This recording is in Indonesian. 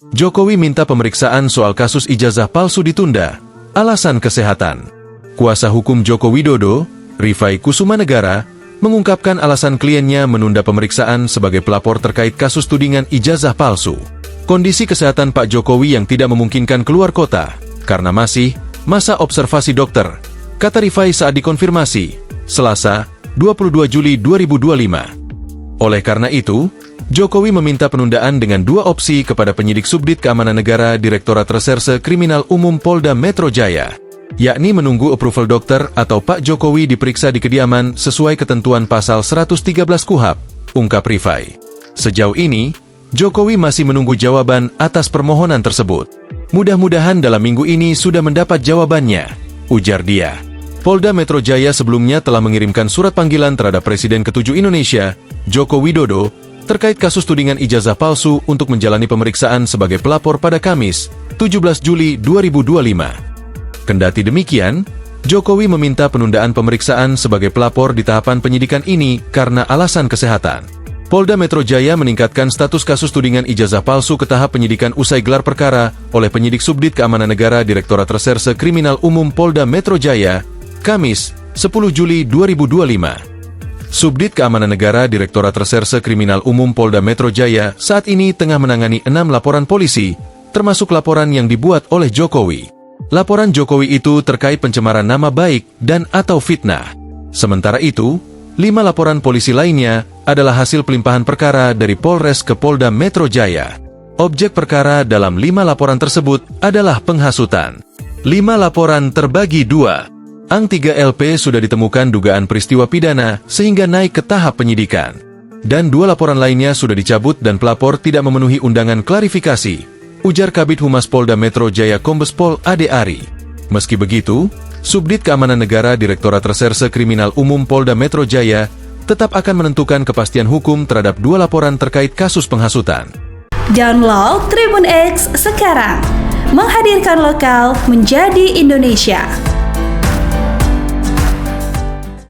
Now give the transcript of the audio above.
Jokowi minta pemeriksaan soal kasus ijazah palsu ditunda, alasan kesehatan. Kuasa hukum Joko Widodo, Rifai Kusumanegara, mengungkapkan alasan kliennya menunda pemeriksaan sebagai pelapor terkait kasus tudingan ijazah palsu. Kondisi kesehatan Pak Jokowi yang tidak memungkinkan keluar kota, karena masih masa observasi dokter, kata Rifai saat dikonfirmasi, Selasa, 22 Juli 2025. Oleh karena itu, Jokowi meminta penundaan dengan dua opsi kepada penyidik Subdit Keamanan Negara Direktorat Reserse Kriminal Umum Polda Metro Jaya, yakni menunggu approval dokter atau Pak Jokowi diperiksa di kediaman sesuai ketentuan pasal 113 KUHP, ungkap Rifai. Sejauh ini, Jokowi masih menunggu jawaban atas permohonan tersebut. Mudah-mudahan dalam minggu ini sudah mendapat jawabannya, ujar dia. Polda Metro Jaya sebelumnya telah mengirimkan surat panggilan terhadap Presiden ke-7 Indonesia, Joko Widodo, terkait kasus tudingan ijazah palsu untuk menjalani pemeriksaan sebagai pelapor pada Kamis, 17 Juli 2025. Kendati demikian, Jokowi meminta penundaan pemeriksaan sebagai pelapor di tahapan penyidikan ini karena alasan kesehatan. Polda Metro Jaya meningkatkan status kasus tudingan ijazah palsu ke tahap penyidikan usai gelar perkara oleh penyidik Subdit Keamanan Negara Direktorat Reserse Kriminal Umum Polda Metro Jaya, Kamis, 10 Juli 2025. Subdit Keamanan Negara Direktorat Reserse Kriminal Umum Polda Metro Jaya saat ini tengah menangani 6 laporan polisi, termasuk laporan yang dibuat oleh Jokowi. Laporan Jokowi itu terkait pencemaran nama baik dan atau fitnah. Sementara itu, 5 laporan polisi lainnya adalah hasil pelimpahan perkara dari Polres ke Polda Metro Jaya. Objek perkara dalam 5 laporan tersebut adalah penghasutan. 5 laporan terbagi 2. Ang 3 LP sudah ditemukan dugaan peristiwa pidana sehingga naik ke tahap penyidikan. Dan 2 laporan lainnya sudah dicabut dan pelapor tidak memenuhi undangan klarifikasi, ujar Kabid Humas Polda Metro Jaya Kombes Pol Ade Ari. Meski begitu, Subdit Keamanan Negara Direktorat Reserse Kriminal Umum Polda Metro Jaya tetap akan menentukan kepastian hukum terhadap 2 laporan terkait kasus penghasutan. Download Tribun X sekarang, menghadirkan lokal menjadi Indonesia.